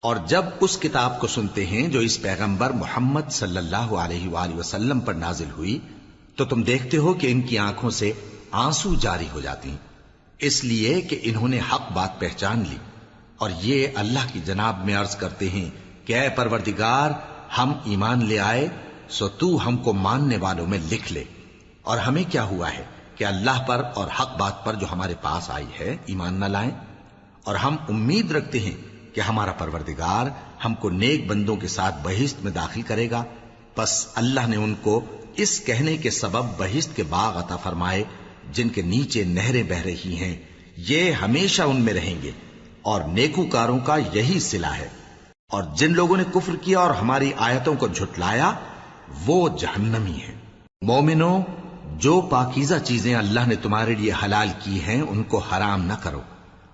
اور جب اس کتاب کو سنتے ہیں جو اس پیغمبر محمد صلی اللہ علیہ وآلہ وسلم پر نازل ہوئی تو تم دیکھتے ہو کہ ان کی آنکھوں سے آنسو جاری ہو جاتی ہیں، اس لیے کہ انہوں نے حق بات پہچان لی، اور یہ اللہ کی جناب میں عرض کرتے ہیں کہ اے پروردگار، ہم ایمان لے آئے سو تو ہم کو ماننے والوں میں لکھ لے، اور ہمیں کیا ہوا ہے کہ اللہ پر اور حق بات پر جو ہمارے پاس آئی ہے ایمان نہ لائیں، اور ہم امید رکھتے ہیں کہ ہمارا پروردگار ہم کو نیک بندوں کے ساتھ بہشت میں داخل کرے گا۔ پس اللہ نے ان کو اس کہنے کے سبب بہشت کے باغ عطا فرمائے جن کے نیچے نہریں بہ رہی ہیں، یہ ہمیشہ ان میں رہیں گے، اور نیکوکاروں کا یہی صلہ ہے۔ اور جن لوگوں نے کفر کیا اور ہماری آیتوں کو جھٹلایا وہ جہنمی ہیں۔ مومنوں، جو پاکیزہ چیزیں اللہ نے تمہارے لیے حلال کی ہیں ان کو حرام نہ کرو،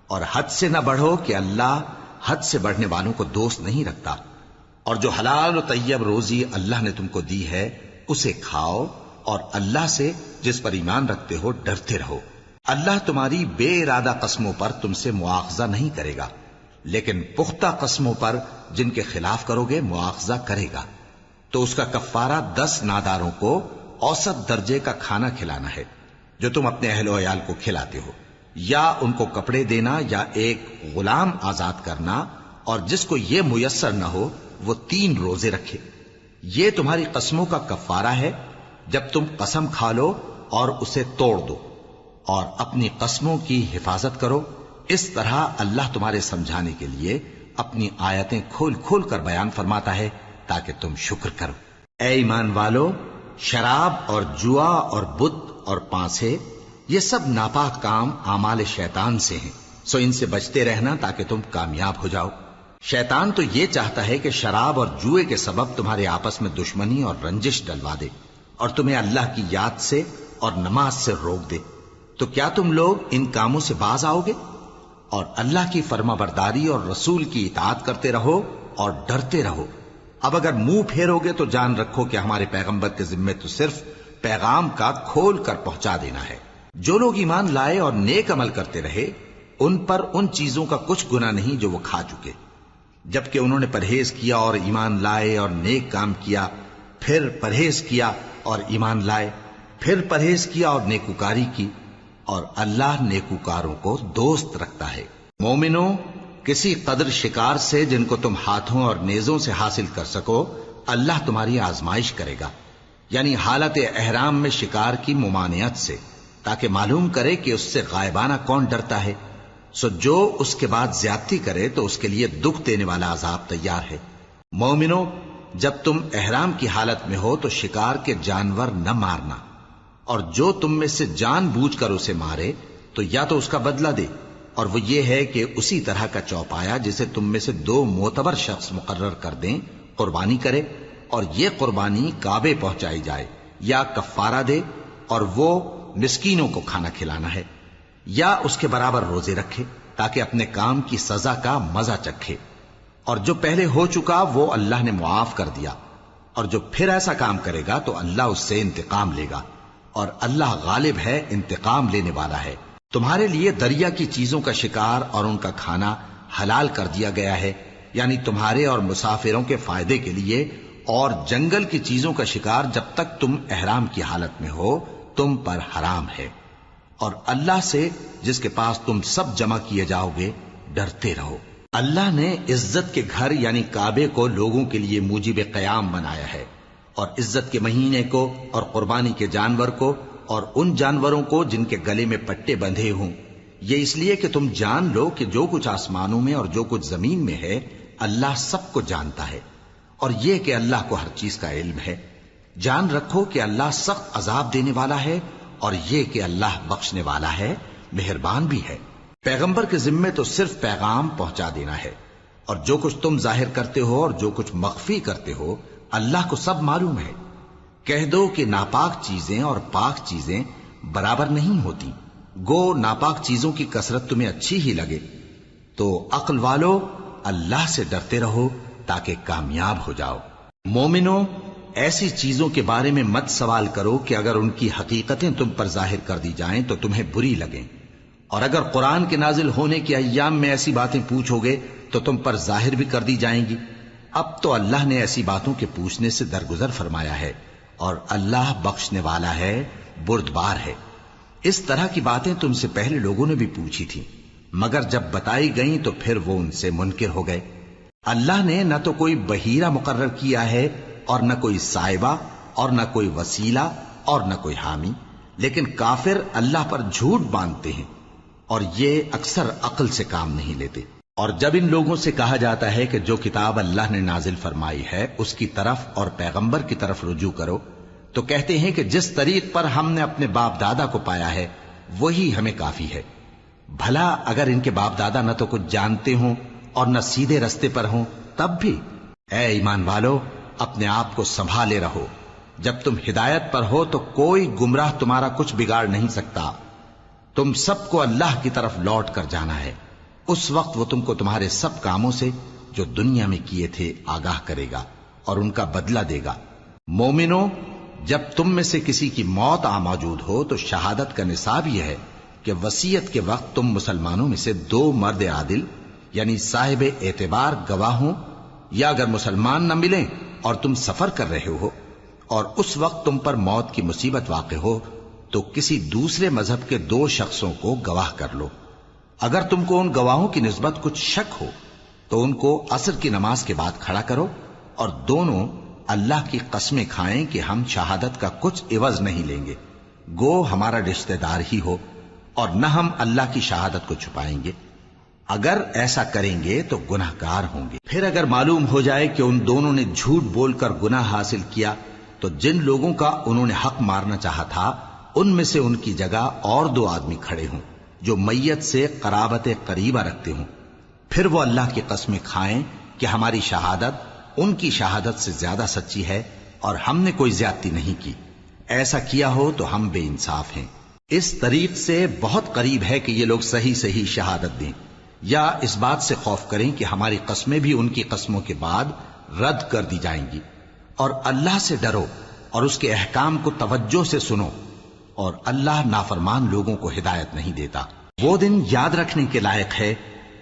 اور حد سے نہ بڑھو کہ اللہ حد سے بڑھنے والوں کو دوست نہیں رکھتا، اور جو حلال و طیب روزی اللہ نے تم کو دی ہے اسے کھاؤ، اور اللہ سے جس پر ایمان رکھتے ہو ڈرتے رہو۔ اللہ تمہاری بے ارادہ قسموں پر تم سے مواخذہ نہیں کرے گا، لیکن پختہ قسموں پر جن کے خلاف کرو گے مواخذہ کرے گا، تو اس کا کفارہ 10 ناداروں کو اوسط درجے کا کھانا کھلانا ہے جو تم اپنے اہل و عیال کو کھلاتے ہو، یا ان کو کپڑے دینا یا ایک غلام آزاد کرنا، اور جس کو یہ میسر نہ ہو وہ 3 روزے رکھے۔ یہ تمہاری قسموں کا کفارہ ہے جب تم قسم کھا لو اور اسے توڑ دو، اور اپنی قسموں کی حفاظت کرو۔ اس طرح اللہ تمہارے سمجھانے کے لیے اپنی آیتیں کھول کھول کر بیان فرماتا ہے تاکہ تم شکر کرو۔ اے ایمان والو، شراب اور جوا اور بت اور پانسے یہ سب ناپاک کام اعمال شیطان سے ہیں، سو ان سے بچتے رہنا تاکہ تم کامیاب ہو جاؤ۔ شیطان تو یہ چاہتا ہے کہ شراب اور جوئے کے سبب تمہارے آپس میں دشمنی اور رنجش ڈلوا دے، اور تمہیں اللہ کی یاد سے اور نماز سے روک دے۔ تو کیا تم لوگ ان کاموں سے باز آؤ گے؟ اور اللہ کی فرما برداری اور رسول کی اطاعت کرتے رہو اور ڈرتے رہو۔ اب اگر منہ پھیرو گے تو جان رکھو کہ ہمارے پیغمبر کے ذمے تو صرف پیغام کا کھول کر پہنچا دینا ہے۔ جو لوگ ایمان لائے اور نیک عمل کرتے رہے ان پر ان چیزوں کا کچھ گناہ نہیں جو وہ کھا چکے، جبکہ انہوں نے پرہیز کیا اور ایمان لائے اور نیک کام کیا، پھر پرہیز کیا اور ایمان لائے، پھر پرہیز کیا اور نیکوکاری کی، اور اللہ نیکوکاروں کو دوست رکھتا ہے۔ مومنوں، کسی قدر شکار سے جن کو تم ہاتھوں اور نیزوں سے حاصل کر سکو اللہ تمہاری آزمائش کرے گا، یعنی حالت احرام میں شکار کی ممانعت سے، تاکہ معلوم کرے کہ اس سے غائبانہ کون ڈرتا ہے۔ سو جو اس کے بعد زیادتی کرے تو اس کے لیے دکھ دینے والا عذاب تیار ہے۔ مومنوں، جب تم احرام کی حالت میں ہو تو شکار کے جانور نہ مارنا، اور جو تم میں سے جان بوجھ کر اسے مارے تو یا تو اس کا بدلہ دے، اور وہ یہ ہے کہ اسی طرح کا چوپایا جسے تم میں سے 2 معتبر شخص مقرر کر دیں قربانی کرے، اور یہ قربانی کعبے پہنچائی جائے، یا کفارہ دے اور وہ مسکینوں کو کھانا کھلانا ہے، یا اس کے برابر روزے رکھے تاکہ اپنے کام کی سزا کا مزہ چکھے، اور جو پہلے ہو چکا وہ اللہ نے معاف کر دیا، اور جو پھر ایسا کام کرے گا تو اللہ اس سے انتقام لے گا، اور اللہ غالب ہے، انتقام لینے والا ہے۔ تمہارے لیے دریا کی چیزوں کا شکار اور ان کا کھانا حلال کر دیا گیا ہے، یعنی تمہارے اور مسافروں کے فائدے کے لیے، اور جنگل کی چیزوں کا شکار جب تک تم احرام کی حالت میں ہو تم پر حرام ہے، اور اللہ سے جس کے پاس تم سب جمع کیے جاؤ گے ڈرتے رہو۔ اللہ نے عزت کے گھر یعنی کعبے کو لوگوں کے لیے موجب قیام بنایا ہے، اور عزت کے مہینے کو اور قربانی کے جانور کو اور ان جانوروں کو جن کے گلے میں پٹے بندھے ہوں، یہ اس لیے کہ تم جان لو کہ جو کچھ آسمانوں میں اور جو کچھ زمین میں ہے اللہ سب کو جانتا ہے، اور یہ کہ اللہ کو ہر چیز کا علم ہے۔ جان رکھو کہ اللہ سخت عذاب دینے والا ہے، اور یہ کہ اللہ بخشنے والا ہے، مہربان بھی ہے۔ پیغمبر کے ذمے تو صرف پیغام پہنچا دینا ہے، اور جو کچھ تم ظاہر کرتے ہو اور جو کچھ مخفی کرتے ہو اللہ کو سب معلوم ہے۔ کہہ دو کہ ناپاک چیزیں اور پاک چیزیں برابر نہیں ہوتی، گو ناپاک چیزوں کی کثرت تمہیں اچھی ہی لگے، تو عقل والو اللہ سے ڈرتے رہو تاکہ کامیاب ہو جاؤ۔ مومنوں، ایسی چیزوں کے بارے میں مت سوال کرو کہ اگر ان کی حقیقتیں تم پر ظاہر کر دی جائیں تو تمہیں بری لگیں، اور اگر قرآن کے نازل ہونے کے ایام میں ایسی باتیں پوچھو گے تو تم پر ظاہر بھی کر دی جائیں گی۔ اب تو اللہ نے ایسی باتوں کے پوچھنے سے درگزر فرمایا ہے، اور اللہ بخشنے والا ہے، بردبار ہے۔ اس طرح کی باتیں تم سے پہلے لوگوں نے بھی پوچھی تھی، مگر جب بتائی گئیں تو پھر وہ ان سے منکر ہو گئے۔ اللہ نے نہ تو کوئی بحیرہ مقرر کیا ہے، اور نہ کوئی سائبہ، اور نہ کوئی وسیلہ، اور نہ کوئی حامی، لیکن کافر اللہ پر جھوٹ باندھتے ہیں، اور یہ اکثر عقل سے کام نہیں لیتے۔ اور جب ان لوگوں سے کہا جاتا ہے کہ جو کتاب اللہ نے نازل فرمائی ہے اس کی طرف اور پیغمبر کی طرف رجوع کرو، تو کہتے ہیں کہ جس طریق پر ہم نے اپنے باپ دادا کو پایا ہے وہی ہمیں کافی ہے۔ بھلا اگر ان کے باپ دادا نہ تو کچھ جانتے ہوں اور نہ سیدھے رستے پر ہوں تب بھی؟ اے ایمان والو، اپنے آپ کو سنبھالے رہو، جب تم ہدایت پر ہو تو کوئی گمراہ تمہارا کچھ بگاڑ نہیں سکتا۔ تم سب کو اللہ کی طرف لوٹ کر جانا ہے، اس وقت وہ تم کو تمہارے سب کاموں سے جو دنیا میں کیے تھے آگاہ کرے گا اور ان کا بدلہ دے گا۔ مومنو، جب تم میں سے کسی کی موت آ موجود ہو تو شہادت کا نصاب یہ ہے کہ وصیت کے وقت تم مسلمانوں میں سے 2 مرد عادل یعنی صاحب اعتبار گواہ ہوں، یا اگر مسلمان نہ ملیں اور تم سفر کر رہے ہو اور اس وقت تم پر موت کی مصیبت واقع ہو تو کسی دوسرے مذہب کے 2 شخصوں کو گواہ کر لو۔ اگر تم کو ان گواہوں کی نسبت کچھ شک ہو تو ان کو عصر کی نماز کے بعد کھڑا کرو، اور دونوں اللہ کی قسمیں کھائیں کہ ہم شہادت کا کچھ عوض نہیں لیں گے، گو ہمارا رشتہ دار ہی ہو، اور نہ ہم اللہ کی شہادت کو چھپائیں گے۔ اگر ایسا کریں گے تو گناہ گار ہوں گے۔ پھر اگر معلوم ہو جائے کہ ان دونوں نے جھوٹ بول کر گناہ حاصل کیا تو جن لوگوں کا انہوں نے حق مارنا چاہا تھا ان میں سے ان کی جگہ اور 2 آدمی کھڑے ہوں جو میت سے قرابت قریبہ رکھتے ہوں، پھر وہ اللہ کی قسمیں کھائیں کہ ہماری شہادت ان کی شہادت سے زیادہ سچی ہے اور ہم نے کوئی زیادتی نہیں کی۔ ایسا کیا ہو تو ہم بے انصاف ہیں۔ اس طریق سے بہت قریب ہے کہ یہ لوگ صحیح صحیح شہادت دیں، یا اس بات سے خوف کریں کہ ہماری قسمیں بھی ان کی قسموں کے بعد رد کر دی جائیں گی۔ اور اللہ سے ڈرو اور اس کے احکام کو توجہ سے سنو، اور اللہ نافرمان لوگوں کو ہدایت نہیں دیتا۔ وہ دن یاد رکھنے کے لائق ہے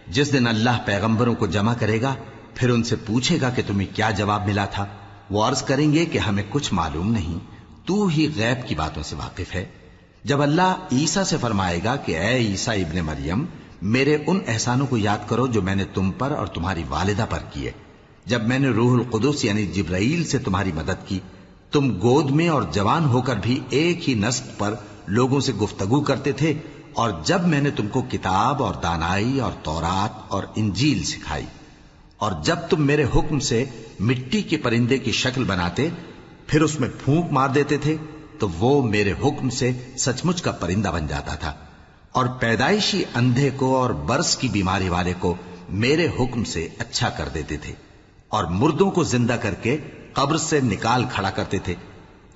جس دن اللہ پیغمبروں کو جمع کرے گا، پھر ان سے پوچھے گا کہ تمہیں کیا جواب ملا تھا۔ وہ عرض کریں گے کہ ہمیں کچھ معلوم نہیں، تو ہی غیب کی باتوں سے واقف ہے۔ جب اللہ عیسیٰ سے فرمائے گا کہ اے عیسیٰ ابن مریم، میرے ان احسانوں کو یاد کرو جو میں نے تم پر اور تمہاری والدہ پر کیے، جب میں نے روح القدس یعنی جبرائیل سے تمہاری مدد کی، تم گود میں اور جوان ہو کر بھی ایک ہی نسق پر لوگوں سے گفتگو کرتے تھے، اور جب میں نے تم کو کتاب اور دانائی اور تورات اور انجیل سکھائی، اور جب تم میرے حکم سے مٹی کے پرندے کی شکل بناتے پھر اس میں پھونک مار دیتے تھے تو وہ میرے حکم سے سچ مچ کا پرندہ بن جاتا تھا، اور پیدائشی اندھے کو اور برس کی بیماری والے کو میرے حکم سے اچھا کر دیتے تھے، اور مردوں کو زندہ کر کے قبر سے نکال کھڑا کرتے تھے۔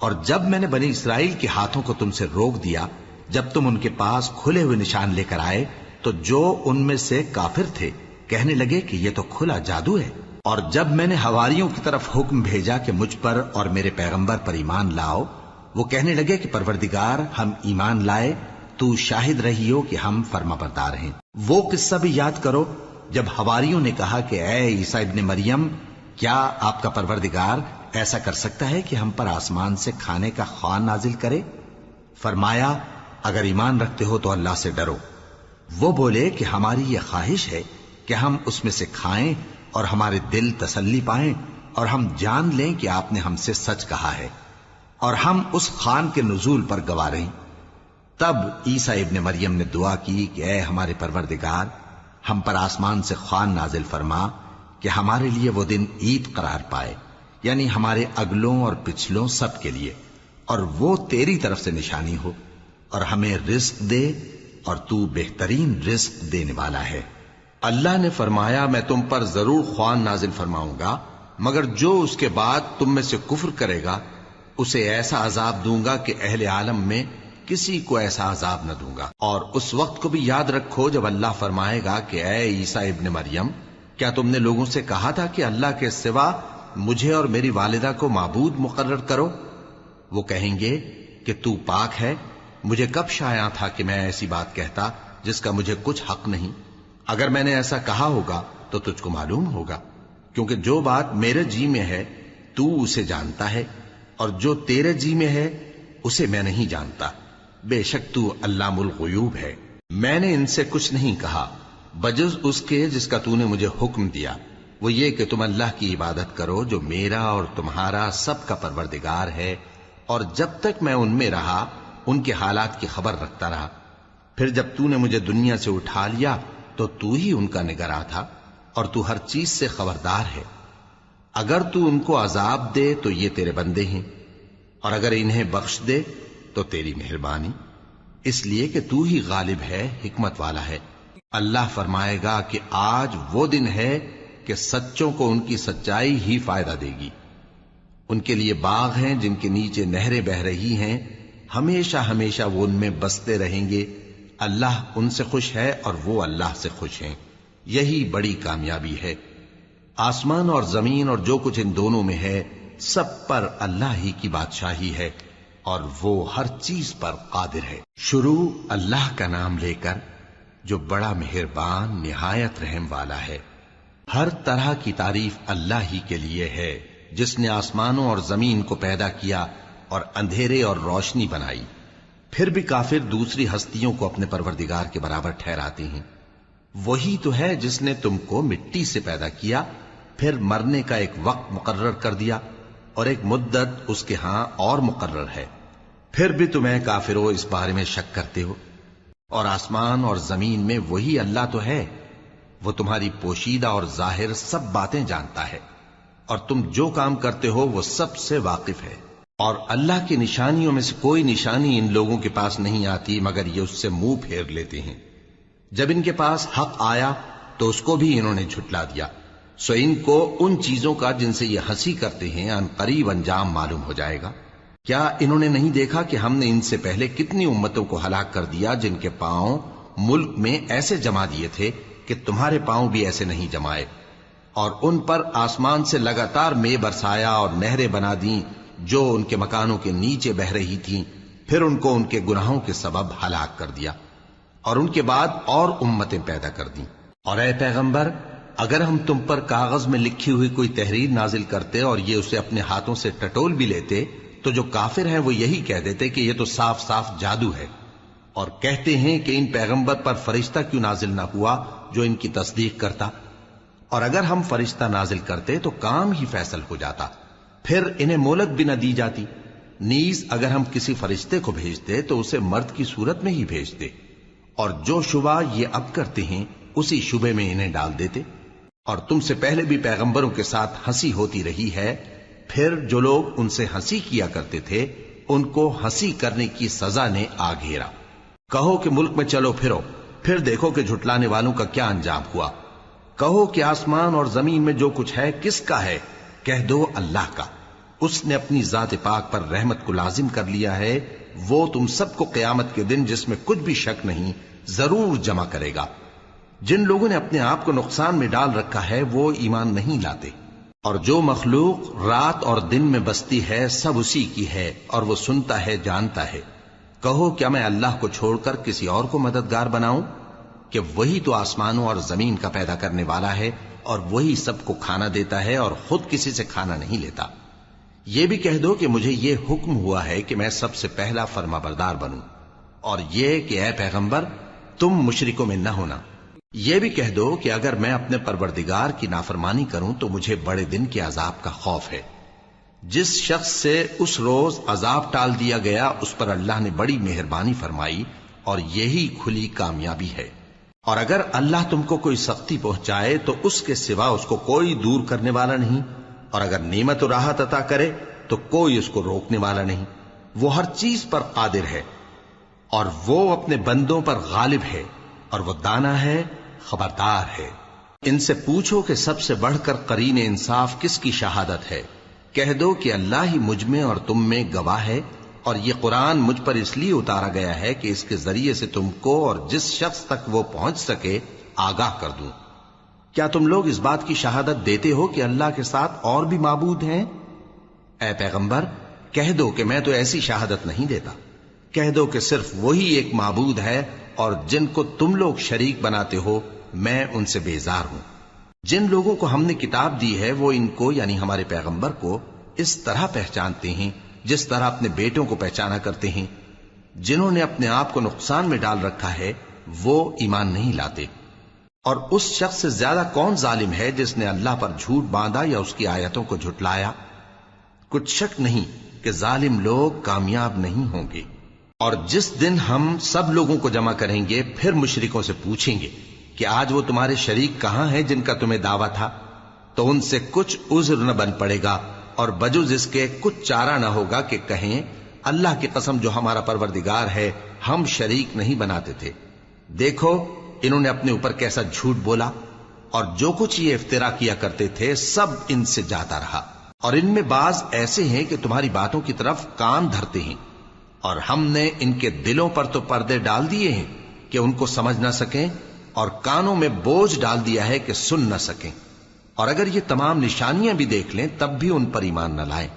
اور جب میں نے بنی اسرائیل کے ہاتھوں کو تم سے روک دیا جب تم ان کے پاس کھلے ہوئے نشان لے کر آئے تو جو ان میں سے کافر تھے کہنے لگے کہ یہ تو کھلا جادو ہے۔ اور جب میں نے حواریوں کی طرف حکم بھیجا کہ مجھ پر اور میرے پیغمبر پر ایمان لاؤ، وہ کہنے لگے کہ پروردگار، ہم ایمان لائے، تو شاہد رہی ہو کہ ہم فرما بردار ہیں۔ وہ قصہ بھی یاد کرو جب حواریوں نے کہا کہ اے عیسیٰ ابن مریم، کیا آپ کا پروردگار ایسا کر سکتا ہے کہ ہم پر آسمان سے کھانے کا خوان نازل کرے؟ فرمایا، اگر ایمان رکھتے ہو تو اللہ سے ڈرو۔ وہ بولے کہ ہماری یہ خواہش ہے کہ ہم اس میں سے کھائیں اور ہمارے دل تسلی پائیں، اور ہم جان لیں کہ آپ نے ہم سے سچ کہا ہے، اور ہم اس خوان کے نزول پر گواہ رہیں۔ تب عیسیٰ ابن مریم نے دعا کی کہ اے ہمارے پروردگار، ہم پر آسمان سے خوان نازل فرما کہ ہمارے لیے وہ دن عید قرار پائے، یعنی ہمارے اگلوں اور پچھلوں سب کے لیے، اور وہ تیری طرف سے نشانی ہو، اور ہمیں رزق دے، اور تو بہترین رزق دینے والا ہے۔ اللہ نے فرمایا، میں تم پر ضرور خوان نازل فرماؤں گا، مگر جو اس کے بعد تم میں سے کفر کرے گا اسے ایسا عذاب دوں گا کہ اہل عالم میں کسی کو ایسا عذاب نہ دوں گا۔ اور اس وقت کو بھی یاد رکھو جب اللہ فرمائے گا کہ اے عیسیٰ ابن مریم، کیا تم نے لوگوں سے کہا تھا کہ اللہ کے سوا مجھے اور میری والدہ کو معبود مقرر کرو؟ وہ کہیں گے کہ تو پاک ہے، مجھے کب شایع تھا کہ میں ایسی بات کہتا جس کا مجھے کچھ حق نہیں؟ اگر میں نے ایسا کہا ہوگا تو تجھ کو معلوم ہوگا، کیونکہ جو بات میرے جی میں ہے تو اسے جانتا ہے، اور جو تیرے جی میں ہے اسے میں نہیں جانتا۔ بے شک تو علام الغیوب ہے۔ میں نے ان سے کچھ نہیں کہا بجز اس کے جس کا تو نے مجھے حکم دیا، وہ یہ کہ تم اللہ کی عبادت کرو جو میرا اور تمہارا سب کا پروردگار ہے، اور جب تک میں ان میں رہا ان کے حالات کی خبر رکھتا رہا۔ پھر جب تو نے مجھے دنیا سے اٹھا لیا تو تو ہی ان کا نگراں تھا، اور تو ہر چیز سے خبردار ہے۔ اگر تو ان کو عذاب دے تو یہ تیرے بندے ہیں، اور اگر انہیں بخش دے تو تیری مہربانی، اس لیے کہ تو ہی غالب ہے، حکمت والا ہے۔ اللہ فرمائے گا کہ آج وہ دن ہے کہ سچوں کو ان کی سچائی ہی فائدہ دے گی۔ ان کے لیے باغ ہیں جن کے نیچے نہریں بہ رہی ہیں، ہمیشہ ہمیشہ وہ ان میں بستے رہیں گے۔ اللہ ان سے خوش ہے اور وہ اللہ سے خوش ہیں، یہی بڑی کامیابی ہے۔ آسمان اور زمین اور جو کچھ ان دونوں میں ہے سب پر اللہ ہی کی بادشاہی ہے، اور وہ ہر چیز پر قادر ہے۔ شروع اللہ کا نام لے کر جو بڑا مہربان نہایت رحم والا ہے۔ ہر طرح کی تعریف اللہ ہی کے لیے ہے، جس نے آسمانوں اور زمین کو پیدا کیا اور اندھیرے اور روشنی بنائی۔ پھر بھی کافر دوسری ہستیوں کو اپنے پروردگار کے برابر ٹھہراتے ہیں۔ وہی تو ہے جس نے تم کو مٹی سے پیدا کیا، پھر مرنے کا ایک وقت مقرر کر دیا، اور ایک مدت اس کے ہاں اور مقرر ہے۔ پھر بھی تمہیں کافروں اس بارے میں شک کرتے ہو، اور آسمان اور زمین میں وہی اللہ تو ہے، وہ تمہاری پوشیدہ اور ظاہر سب باتیں جانتا ہے، اور تم جو کام کرتے ہو وہ سب سے واقف ہے۔ اور اللہ کی نشانیوں میں سے کوئی نشانی ان لوگوں کے پاس نہیں آتی مگر یہ اس سے منہ پھیر لیتے ہیں۔ جب ان کے پاس حق آیا تو اس کو بھی انہوں نے جھٹلا دیا، سو ان کو ان چیزوں کا جن سے یہ ہنسی کرتے ہیں ان قریب انجام معلوم ہو جائے گا۔ کیا انہوں نے نہیں دیکھا کہ ہم نے ان سے پہلے کتنی امتوں کو ہلاک کر دیا جن کے پاؤں ملک میں ایسے جما دیے تھے کہ تمہارے پاؤں بھی ایسے نہیں جمائے، اور ان پر آسمان سے لگاتار مے برسایا اور نہریں بنا دیں جو ان کے مکانوں کے نیچے بہ رہی تھیں، پھر ان کو ان کے گناہوں کے سبب ہلاک کر دیا، اور ان کے بعد اور امتیں پیدا کر دیں۔ اور اے پیغمبر، اگر ہم تم پر کاغذ میں لکھی ہوئی کوئی تحریر نازل کرتے اور یہ اسے اپنے ہاتھوں سے ٹٹول بھی لیتے تو جو کافر ہیں وہ یہی کہہ دیتے کہ یہ تو صاف صاف جادو ہے، اور کہتے ہیں کہ ان پیغمبر پر فرشتہ کیوں نازل نہ ہوا جو ان کی تصدیق کرتا، اور اگر ہم فرشتہ نازل کرتے تو کام ہی فیصل ہو جاتا، پھر انہیں مہلت بھی نہ دی جاتی۔ نیز اگر ہم کسی فرشتے کو بھیجتے تو اسے مرد کی صورت میں ہی بھیجتے، اور جو شبہ یہ اب کرتے ہیں اسی شبے میں انہیں ڈال دیتے۔ اور تم سے پہلے بھی پیغمبروں کے ساتھ ہنسی ہوتی رہی ہے، پھر جو لوگ ان سے ہنسی کیا کرتے تھے ان کو ہنسی کرنے کی سزا نے آ گھیرا۔ کہو کہ ملک میں چلو پھرو، پھر دیکھو کہ جھٹلانے والوں کا کیا انجام ہوا۔ کہو کہ آسمان اور زمین میں جو کچھ ہے کس کا ہے؟ کہہ دو اللہ کا۔ اس نے اپنی ذات پاک پر رحمت کو لازم کر لیا ہے، وہ تم سب کو قیامت کے دن جس میں کچھ بھی شک نہیں ضرور جمع کرے گا۔ جن لوگوں نے اپنے آپ کو نقصان میں ڈال رکھا ہے وہ ایمان نہیں لاتے، اور جو مخلوق رات اور دن میں بستی ہے سب اسی کی ہے، اور وہ سنتا ہے جانتا ہے۔ کہو کیا میں اللہ کو چھوڑ کر کسی اور کو مددگار بناؤں؟ کہ وہی تو آسمانوں اور زمین کا پیدا کرنے والا ہے، اور وہی سب کو کھانا دیتا ہے اور خود کسی سے کھانا نہیں لیتا۔ یہ بھی کہہ دو کہ مجھے یہ حکم ہوا ہے کہ میں سب سے پہلا فرما بردار بنوں، اور یہ کہ اے پیغمبر تم مشرکوں میں نہ ہونا۔ یہ بھی کہہ دو کہ اگر میں اپنے پروردگار کی نافرمانی کروں تو مجھے بڑے دن کے عذاب کا خوف ہے۔ جس شخص سے اس روز عذاب ٹال دیا گیا اس پر اللہ نے بڑی مہربانی فرمائی، اور یہی کھلی کامیابی ہے۔ اور اگر اللہ تم کو کوئی سختی پہنچائے تو اس کے سوا اس کو کوئی دور کرنے والا نہیں، اور اگر نعمت و راحت عطا کرے تو کوئی اس کو روکنے والا نہیں۔ وہ ہر چیز پر قادر ہے، اور وہ اپنے بندوں پر غالب ہے، اور وہ دانا ہے، خبردار ہے۔ ان سے پوچھو کہ سب سے بڑھ کر قرین انصاف کس کی شہادت ہے؟ کہہ دو کہ اللہ ہی مجھ میں اور تم میں گواہ ہے، اور یہ قرآن مجھ پر اس لیے اتارا گیا ہے کہ اس کے ذریعے سے تم کو اور جس شخص تک وہ پہنچ سکے آگاہ کر دوں۔ کیا تم لوگ اس بات کی شہادت دیتے ہو کہ اللہ کے ساتھ اور بھی معبود ہیں؟ اے پیغمبر کہہ دو کہ میں تو ایسی شہادت نہیں دیتا۔ کہہ دو کہ صرف وہی ایک معبود ہے اور جن کو تم لوگ شریک بناتے ہو میں ان سے بیزار ہوں۔ جن لوگوں کو ہم نے کتاب دی ہے وہ ان کو یعنی ہمارے پیغمبر کو اس طرح پہچانتے ہیں جس طرح اپنے بیٹوں کو پہچانا کرتے ہیں۔ جنہوں نے اپنے آپ کو نقصان میں ڈال رکھا ہے وہ ایمان نہیں لاتے۔ اور اس شخص سے زیادہ کون ظالم ہے جس نے اللہ پر جھوٹ باندھا یا اس کی آیتوں کو جھٹلایا؟ کچھ شک نہیں کہ ظالم لوگ کامیاب نہیں ہوں گے۔ اور جس دن ہم سب لوگوں کو جمع کریں گے پھر مشرکوں سے پوچھیں گے کہ آج وہ تمہارے شریک کہاں ہیں جن کا تمہیں دعویٰ تھا، تو ان سے کچھ عذر نہ بن پڑے گا اور بجز اس کے کچھ چارہ نہ ہوگا کہ کہیں اللہ کی قسم جو ہمارا پروردگار ہے ہم شریک نہیں بناتے تھے۔ دیکھو انہوں نے اپنے اوپر کیسا جھوٹ بولا، اور جو کچھ یہ افترا کیا کرتے تھے سب ان سے جاتا رہا۔ اور ان میں بعض ایسے ہیں کہ تمہاری باتوں کی طرف کان دھرتے ہیں، اور ہم نے ان کے دلوں پر تو پردے ڈال دیے ہیں کہ ان کو سمجھ نہ سکیں، اور کانوں میں بوجھ ڈال دیا ہے کہ سن نہ سکیں، اور اگر یہ تمام نشانیاں بھی دیکھ لیں تب بھی ان پر ایمان نہ لائیں۔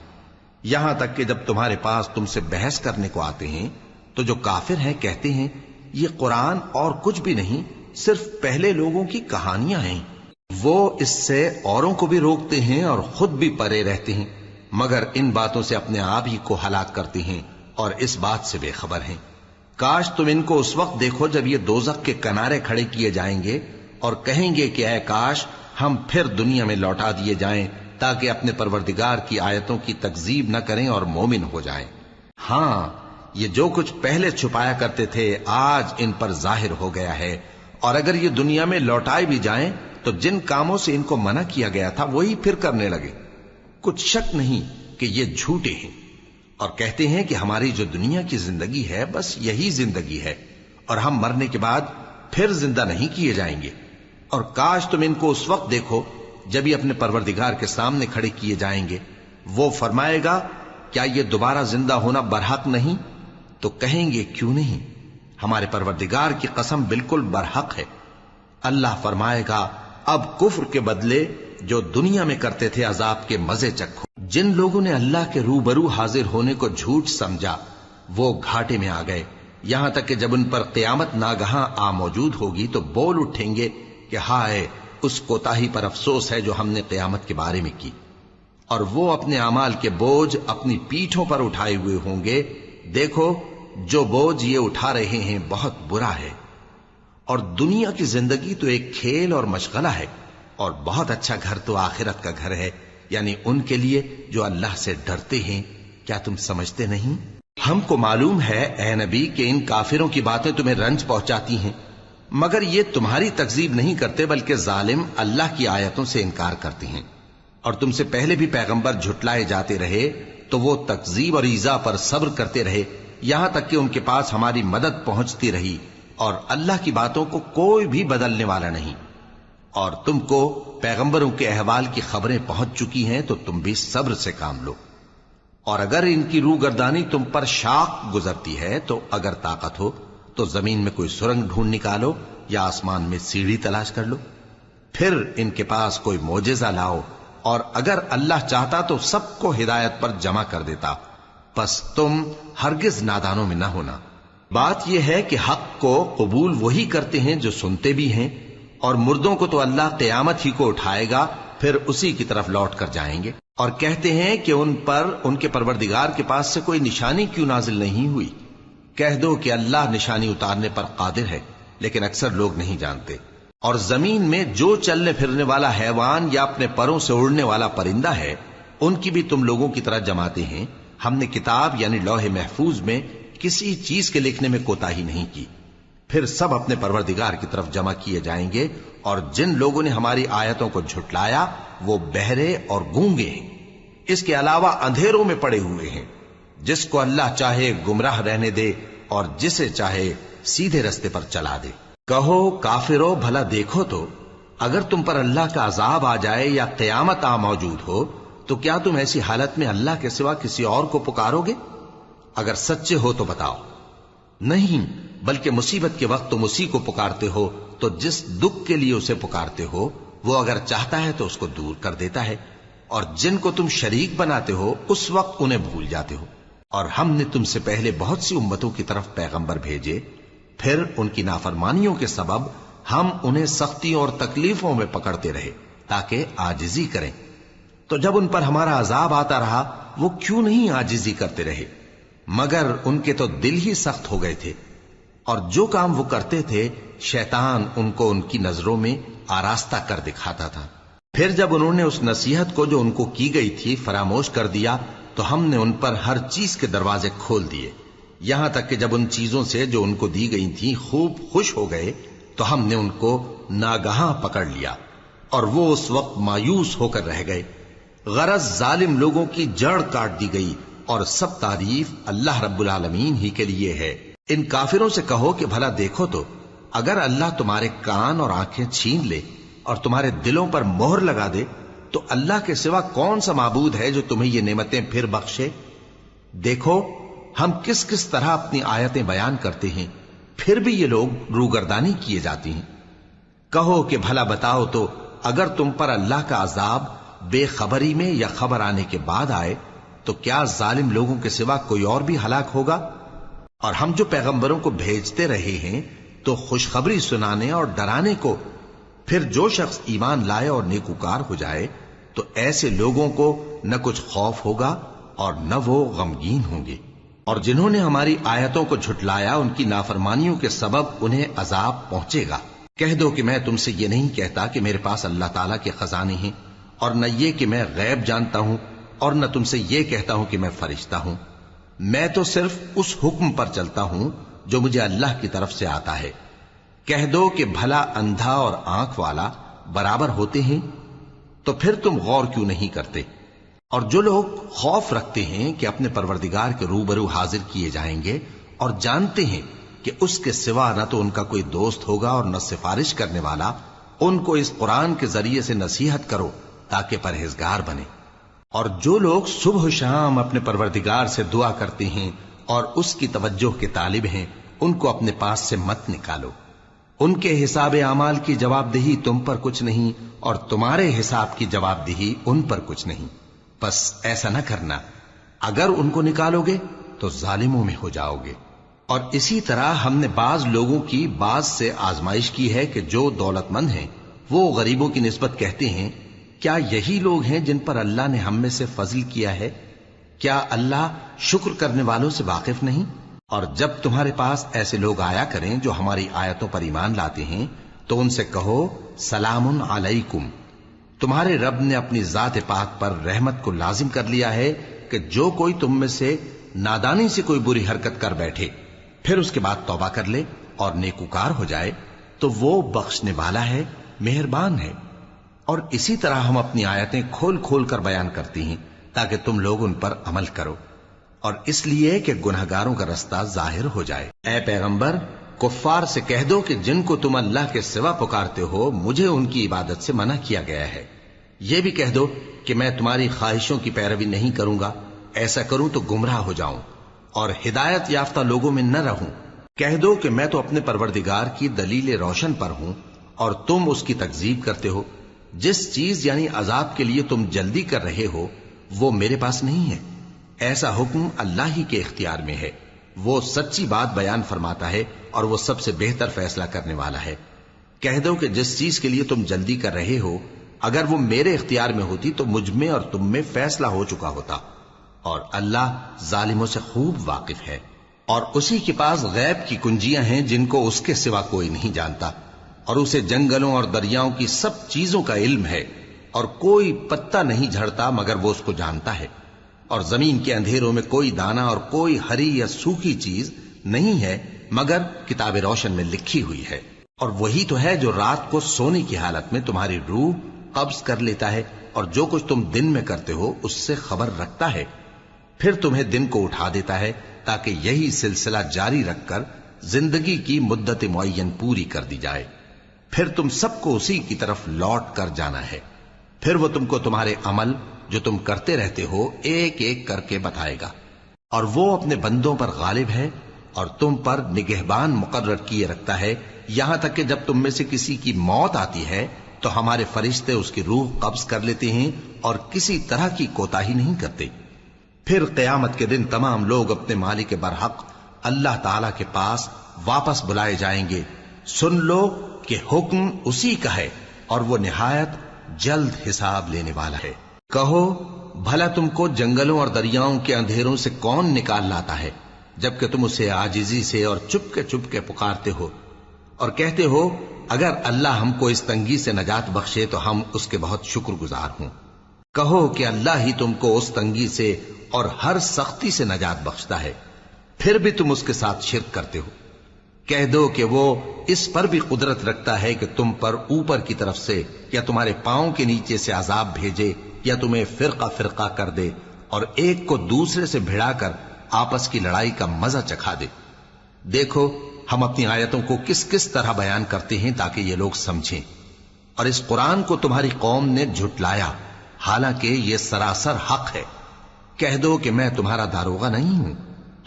یہاں تک کہ جب تمہارے پاس تم سے بحث کرنے کو آتے ہیں تو جو کافر ہیں کہتے ہیں یہ قرآن اور کچھ بھی نہیں، صرف پہلے لوگوں کی کہانیاں ہیں۔ وہ اس سے اوروں کو بھی روکتے ہیں اور خود بھی پرے رہتے ہیں، مگر ان باتوں سے اپنے آپ ہی کو ہلاک کرتے ہیں اور اس بات سے بے خبر ہیں۔ کاش تم ان کو اس وقت دیکھو جب یہ دوزخ کے کنارے کھڑے کیے جائیں گے اور کہیں گے کہ اے کاش ہم پھر دنیا میں لوٹا دیے جائیں تاکہ اپنے پروردگار کی آیتوں کی تکذیب نہ کریں اور مومن ہو جائیں۔ ہاں یہ جو کچھ پہلے چھپایا کرتے تھے آج ان پر ظاہر ہو گیا ہے، اور اگر یہ دنیا میں لوٹائے بھی جائیں تو جن کاموں سے ان کو منع کیا گیا تھا وہی پھر کرنے لگے۔ کچھ شک نہیں کہ یہ جھوٹے ہیں، اور کہتے ہیں کہ ہماری جو دنیا کی زندگی ہے بس یہی زندگی ہے اور ہم مرنے کے بعد پھر زندہ نہیں کیے جائیں گے۔ اور کاش تم ان کو اس وقت دیکھو جب یہ اپنے پروردگار کے سامنے کھڑے کیے جائیں گے، وہ فرمائے گا کیا یہ دوبارہ زندہ ہونا برحق نہیں؟ تو کہیں گے کیوں نہیں، ہمارے پروردگار کی قسم بالکل برحق ہے۔ اللہ فرمائے گا اب کفر کے بدلے جو دنیا میں کرتے تھے عذاب کے مزے چکھو۔ جن لوگوں نے اللہ کے روبرو حاضر ہونے کو جھوٹ سمجھا وہ گھاٹے میں آ گئے، یہاں تک کہ جب ان پر قیامت ناگہاں آ موجود ہوگی تو بول اٹھیں گے کہ ہائے اس کوتاہی پر افسوس ہے جو ہم نے قیامت کے بارے میں کی، اور وہ اپنے اعمال کے بوجھ اپنی پیٹھوں پر اٹھائے ہوئے ہوں گے۔ دیکھو جو بوجھ یہ اٹھا رہے ہیں بہت برا ہے، اور دنیا کی زندگی تو ایک کھیل اور مشغلہ ہے، اور بہت اچھا گھر تو آخرت کا گھر ہے، یعنی ان کے لیے جو اللہ سے ڈرتے ہیں۔ کیا تم سمجھتے نہیں؟ ہم کو معلوم ہے اے نبی کہ ان کافروں کی باتیں تمہیں رنج پہنچاتی ہیں، مگر یہ تمہاری تکذیب نہیں کرتے بلکہ ظالم اللہ کی آیتوں سے انکار کرتے ہیں۔ اور تم سے پہلے بھی پیغمبر جھٹلائے جاتے رہے تو وہ تکذیب اور ایذا پر صبر کرتے رہے یہاں تک کہ ان کے پاس ہماری مدد پہنچتی رہی، اور اللہ کی باتوں کو کوئی بھی بدلنے والا نہیں۔ اور تم کو پیغمبروں کے احوال کی خبریں پہنچ چکی ہیں تو تم بھی صبر سے کام لو۔ اور اگر ان کی روح گردانی تم پر شاق گزرتی ہے تو اگر طاقت ہو تو زمین میں کوئی سرنگ ڈھونڈ نکالو یا آسمان میں سیڑھی تلاش کر لو، پھر ان کے پاس کوئی معجزہ لاؤ، اور اگر اللہ چاہتا تو سب کو ہدایت پر جمع کر دیتا، پس تم ہرگز نادانوں میں نہ ہونا۔ بات یہ ہے کہ حق کو قبول وہی کرتے ہیں جو سنتے بھی ہیں، اور مردوں کو تو اللہ قیامت ہی کو اٹھائے گا پھر اسی کی طرف لوٹ کر جائیں گے۔ اور کہتے ہیں کہ ان پر ان کے پروردگار کے پاس سے کوئی نشانی کیوں نازل نہیں ہوئی؟ کہہ دو کہ اللہ نشانی اتارنے پر قادر ہے، لیکن اکثر لوگ نہیں جانتے۔ اور زمین میں جو چلنے پھرنے والا حیوان یا اپنے پروں سے اڑنے والا پرندہ ہے ان کی بھی تم لوگوں کی طرح جماتے ہیں۔ ہم نے کتاب یعنی لوح محفوظ میں کسی چیز کے لکھنے میں کوتاہی نہیں کی، پھر سب اپنے پروردگار کی طرف جمع کیے جائیں گے۔ اور جن لوگوں نے ہماری آیتوں کو جھٹلایا وہ بہرے اور گونگے ہیں، اس کے علاوہ اندھیروں میں پڑے ہوئے ہیں۔ جس کو اللہ چاہے گمراہ رہنے دے اور جسے چاہے سیدھے رستے پر چلا دے۔ کہو کافرو بھلا دیکھو تو اگر تم پر اللہ کا عذاب آ جائے یا قیامت آ موجود ہو تو کیا تم ایسی حالت میں اللہ کے سوا کسی اور کو پکارو گے؟ اگر سچے ہو تو بتاؤ۔ نہیں، بلکہ مصیبت کے وقت تم اسی کو پکارتے ہو، تو جس دکھ کے لیے اسے پکارتے ہو وہ اگر چاہتا ہے تو اس کو دور کر دیتا ہے، اور جن کو تم شریک بناتے ہو اس وقت انہیں بھول جاتے ہو۔ اور ہم نے تم سے پہلے بہت سی امتوں کی طرف پیغمبر بھیجے، پھر ان کی نافرمانیوں کے سبب ہم انہیں سختیوں اور تکلیفوں میں پکڑتے رہے تاکہ عاجزی کریں، تو جب ان پر ہمارا عذاب آتا رہا وہ کیوں نہیں عاجزی کرتے رہے، مگر ان کے تو دل ہی سخت ہو گئے تھے، اور جو کام وہ کرتے تھے شیطان ان کو ان کی نظروں میں آراستہ کر دکھاتا تھا۔ پھر جب انہوں نے اس نصیحت کو جو ان کو کی گئی تھی فراموش کر دیا تو ہم نے ان پر ہر چیز کے دروازے کھول دیے، یہاں تک کہ جب ان چیزوں سے جو ان کو دی گئی تھیں خوب خوش ہو گئے تو ہم نے ان کو ناگہاں پکڑ لیا اور وہ اس وقت مایوس ہو کر رہ گئے۔ غرض ظالم لوگوں کی جڑ کاٹ دی گئی، اور سب تعریف اللہ رب العالمین ہی کے لیے ہے۔ ان کافروں سے کہو کہ بھلا دیکھو تو اگر اللہ تمہارے کان اور آنکھیں چھین لے اور تمہارے دلوں پر مہر لگا دے تو اللہ کے سوا کون سا معبود ہے جو تمہیں یہ نعمتیں پھر بخشے؟ دیکھو ہم کس کس طرح اپنی آیتیں بیان کرتے ہیں، پھر بھی یہ لوگ روگردانی کیے جاتی ہیں۔ کہو کہ بھلا بتاؤ تو اگر تم پر اللہ کا عذاب بے خبری میں یا خبر آنے کے بعد آئے تو کیا ظالم لوگوں کے سوا کوئی اور بھی ہلاک ہوگا؟ اور ہم جو پیغمبروں کو بھیجتے رہے ہیں تو خوشخبری سنانے اور ڈرانے کو، پھر جو شخص ایمان لائے اور نیکوکار ہو جائے تو ایسے لوگوں کو نہ کچھ خوف ہوگا اور نہ وہ غمگین ہوں گے۔ اور جنہوں نے ہماری آیتوں کو جھٹلایا ان کی نافرمانیوں کے سبب انہیں عذاب پہنچے گا۔ کہہ دو کہ میں تم سے یہ نہیں کہتا کہ میرے پاس اللہ تعالیٰ کے خزانے ہیں، اور نہ یہ کہ میں غیب جانتا ہوں، اور نہ تم سے یہ کہتا ہوں کہ میں فرشتہ ہوں۔ میں تو صرف اس حکم پر چلتا ہوں جو مجھے اللہ کی طرف سے آتا ہے۔ کہہ دو کہ بھلا اندھا اور آنکھ والا برابر ہوتے ہیں؟ تو پھر تم غور کیوں نہیں کرتے؟ اور جو لوگ خوف رکھتے ہیں کہ اپنے پروردگار کے روبرو حاضر کیے جائیں گے اور جانتے ہیں کہ اس کے سوا نہ تو ان کا کوئی دوست ہوگا اور نہ سفارش کرنے والا، ان کو اس قرآن کے ذریعے سے نصیحت کرو تاکہ پرہیزگار بنے۔ اور جو لوگ صبح و شام اپنے پروردگار سے دعا کرتے ہیں اور اس کی توجہ کے طالب ہیں، ان کو اپنے پاس سے مت نکالو۔ ان کے حساب اعمال کی جواب دہی تم پر کچھ نہیں، اور تمہارے حساب کی جواب دہی ان پر کچھ نہیں۔ بس ایسا نہ کرنا، اگر ان کو نکالو گے تو ظالموں میں ہو جاؤ گے۔ اور اسی طرح ہم نے بعض لوگوں کی بعض سے آزمائش کی ہے کہ جو دولت مند ہیں وہ غریبوں کی نسبت کہتے ہیں کیا یہی لوگ ہیں جن پر اللہ نے ہم میں سے فضل کیا ہے؟ کیا اللہ شکر کرنے والوں سے واقف نہیں؟ اور جب تمہارے پاس ایسے لوگ آیا کریں جو ہماری آیتوں پر ایمان لاتے ہیں تو ان سے کہو سلام علیکم، تمہارے رب نے اپنی ذات پاک پر رحمت کو لازم کر لیا ہے کہ جو کوئی تم میں سے نادانی سے کوئی بری حرکت کر بیٹھے پھر اس کے بعد توبہ کر لے اور نیکوکار ہو جائے تو وہ بخشنے والا ہے، مہربان ہے۔ اور اسی طرح ہم اپنی آیتیں کھول کھول کر بیان کرتی ہیں تاکہ تم لوگ ان پر عمل کرو، اور اس لیے کہ گنہگاروں کا رستہ ظاہر ہو جائے۔ اے پیغمبر، کفار سے کہہ دو کہ جن کو تم اللہ کے سوا پکارتے ہو مجھے ان کی عبادت سے منع کیا گیا ہے۔ یہ بھی کہہ دو کہ میں تمہاری خواہشوں کی پیروی نہیں کروں گا، ایسا کروں تو گمراہ ہو جاؤں اور ہدایت یافتہ لوگوں میں نہ رہوں۔ کہہ دو کہ میں تو اپنے پروردگار کی دلیل روشن پر ہوں اور تم اس کی تکذیب کرتے ہو۔ جس چیز یعنی عذاب کے لیے تم جلدی کر رہے ہو وہ میرے پاس نہیں ہے، ایسا حکم اللہ ہی کے اختیار میں ہے۔ وہ سچی بات بیان فرماتا ہے اور وہ سب سے بہتر فیصلہ کرنے والا ہے۔ کہہ دو کہ جس چیز کے لیے تم جلدی کر رہے ہو اگر وہ میرے اختیار میں ہوتی تو مجھ میں اور تم میں فیصلہ ہو چکا ہوتا، اور اللہ ظالموں سے خوب واقف ہے۔ اور اسی کے پاس غیب کی کنجیاں ہیں جن کو اس کے سوا کوئی نہیں جانتا، اور اسے جنگلوں اور دریاؤں کی سب چیزوں کا علم ہے، اور کوئی پتا نہیں جھڑتا مگر وہ اس کو جانتا ہے، اور زمین کے اندھیروں میں کوئی دانہ اور کوئی ہری یا سوکھی چیز نہیں ہے مگر کتاب روشن میں لکھی ہوئی ہے۔ اور وہی تو ہے جو رات کو سونے کی حالت میں تمہاری روح قبض کر لیتا ہے اور جو کچھ تم دن میں کرتے ہو اس سے خبر رکھتا ہے، پھر تمہیں دن کو اٹھا دیتا ہے تاکہ یہی سلسلہ جاری رکھ کر زندگی کی مدت معین پوری کر دی جائے، پھر تم سب کو اسی کی طرف لوٹ کر جانا ہے، پھر وہ تم کو تمہارے عمل جو تم کرتے رہتے ہو ایک ایک کر کے بتائے گا، اور وہ اپنے بندوں پر غالب ہے اور تم پر نگہبان مقرر کیے رکھتا ہے، یہاں تک کہ جب تم میں سے کسی کی موت آتی ہے تو ہمارے فرشتے اس کی روح قبض کر لیتے ہیں اور کسی طرح کی کوتاہی نہیں کرتے۔ پھر قیامت کے دن تمام لوگ اپنے مالک برحق اللہ تعالی کے پاس واپس بلائے جائیں گے. سن لو کہ حکم اسی کا ہے اور وہ نہایت جلد حساب لینے والا ہے. کہو بھلا تم کو جنگلوں اور دریاؤں کے اندھیروں سے کون نکال لاتا ہے جبکہ تم اسے عاجزی سے اور چپ کے پکارتے ہو اور کہتے ہو اگر اللہ ہم کو اس تنگی سے نجات بخشے تو ہم اس کے بہت شکر گزار ہوں. کہو کہ اللہ ہی تم کو اس تنگی سے اور ہر سختی سے نجات بخشتا ہے، پھر بھی تم اس کے ساتھ شرک کرتے ہو. کہہ دو کہ وہ اس پر بھی قدرت رکھتا ہے کہ تم پر اوپر کی طرف سے یا تمہارے پاؤں کے نیچے سے عذاب بھیجے یا تمہیں فرقہ فرقہ کر دے اور ایک کو دوسرے سے بھڑا کر آپس کی لڑائی کا مزہ چکھا دے. دیکھو ہم اپنی آیتوں کو کس کس طرح بیان کرتے ہیں تاکہ یہ لوگ سمجھیں. اور اس قرآن کو تمہاری قوم نے جھٹلایا حالانکہ یہ سراسر حق ہے. کہہ دو کہ میں تمہارا داروغہ نہیں ہوں.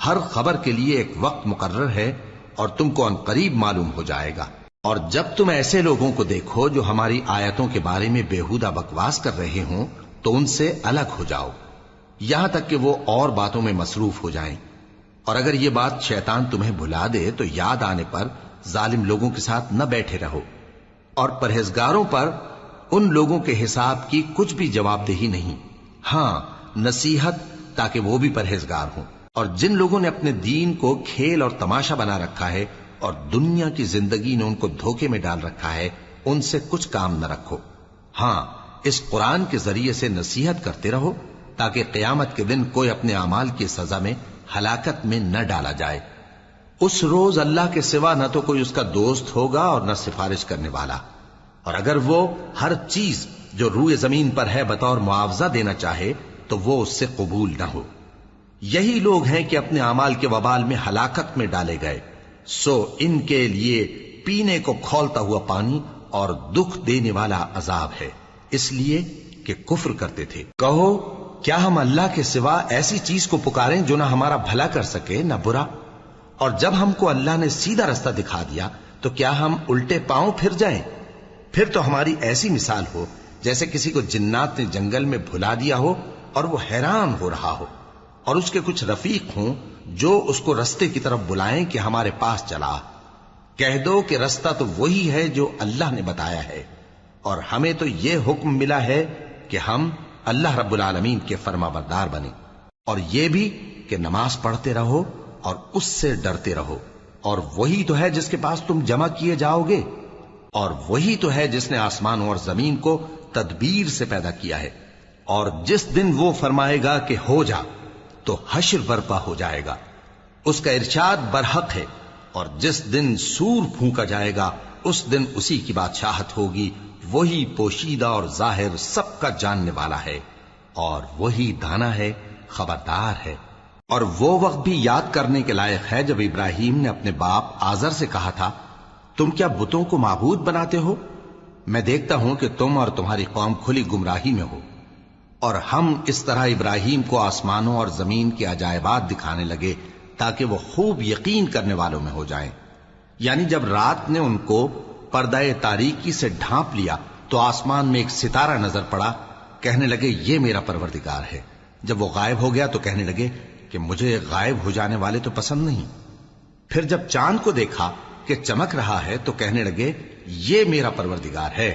ہر خبر کے لیے ایک وقت مقرر ہے اور تم کو عنقریب معلوم ہو جائے گا. اور جب تم ایسے لوگوں کو دیکھو جو ہماری آیتوں کے بارے میں بےہودہ بکواس کر رہے ہوں تو ان سے الگ ہو جاؤ یہاں تک کہ وہ اور باتوں میں مصروف ہو جائیں. اور اگر یہ بات شیطان تمہیں بھلا دے تو یاد آنے پر ظالم لوگوں کے ساتھ نہ بیٹھے رہو. اور پرہیزگاروں پر ان لوگوں کے حساب کی کچھ بھی جواب دہی نہیں، ہاں نصیحت تاکہ وہ بھی پرہیزگار ہوں. اور جن لوگوں نے اپنے دین کو کھیل اور تماشا بنا رکھا ہے اور دنیا کی زندگی نے ان کو دھوکے میں ڈال رکھا ہے ان سے کچھ کام نہ رکھو. ہاں اس قرآن کے ذریعے سے نصیحت کرتے رہو تاکہ قیامت کے دن کوئی اپنے اعمال کی سزا میں ہلاکت میں نہ ڈالا جائے. اس روز اللہ کے سوا نہ تو کوئی اس کا دوست ہوگا اور نہ سفارش کرنے والا. اور اگر وہ ہر چیز جو روئے زمین پر ہے بطور معاوضہ دینا چاہے تو وہ اس سے قبول نہ ہو. یہی لوگ ہیں کہ اپنے اعمال کے وبال میں ہلاکت میں ڈالے گئے. سو ان کے لیے پینے کو کھولتا ہوا پانی اور دکھ دینے والا عذاب ہے، اس لیے کہ کفر کرتے تھے. کہو کیا ہم اللہ کے سوا ایسی چیز کو پکاریں جو نہ ہمارا بھلا کر سکے نہ برا؟ اور جب ہم کو اللہ نے سیدھا رستہ دکھا دیا تو کیا ہم الٹے پاؤں پھر جائیں؟ پھر تو ہماری ایسی مثال ہو جیسے کسی کو جنات نے جنگل میں بھلا دیا ہو اور وہ حیران ہو رہا ہو اور اس کے کچھ رفیق ہوں جو اس کو رستے کی طرف بلائیں کہ ہمارے پاس چلا. کہہ دو کہ رستہ تو وہی ہے جو اللہ نے بتایا ہے اور ہمیں تو یہ حکم ملا ہے کہ ہم اللہ رب العالمین کے فرما بردار بنیں، اور یہ بھی کہ نماز پڑھتے رہو اور اس سے ڈرتے رہو. اور وہی تو ہے جس کے پاس تم جمع کیے جاؤ گے، اور وہی تو ہے جس نے آسمانوں اور زمین کو تدبیر سے پیدا کیا ہے. اور جس دن وہ فرمائے گا کہ ہو جا تو حشر برپا ہو جائے گا. اس کا ارشاد برحق ہے. اور جس دن سور پھونکا جائے گا اس دن اسی کی بادشاہت ہوگی. وہی پوشیدہ اور ظاہر سب کا جاننے والا ہے اور وہی دانا ہے، خبردار ہے. اور وہ وقت بھی یاد کرنے کے لائق ہے جب ابراہیم نے اپنے باپ آزر سے کہا تھا تم کیا بتوں کو معبود بناتے ہو؟ میں دیکھتا ہوں کہ تم اور تمہاری قوم کھلی گمراہی میں ہو. اور ہم اس طرح ابراہیم کو آسمانوں اور زمین کے عجائبات دکھانے لگے تاکہ وہ خوب یقین کرنے والوں میں ہو جائیں. یعنی جب رات نے ان کو پردہ تاریکی سے ڈھانپ لیا تو آسمان میں ایک ستارہ نظر پڑا. کہنے لگے یہ میرا پروردگار ہے. جب وہ غائب ہو گیا تو کہنے لگے کہ مجھے غائب ہو جانے والے تو پسند نہیں. پھر جب چاند کو دیکھا کہ چمک رہا ہے تو کہنے لگے یہ میرا پروردگار ہے.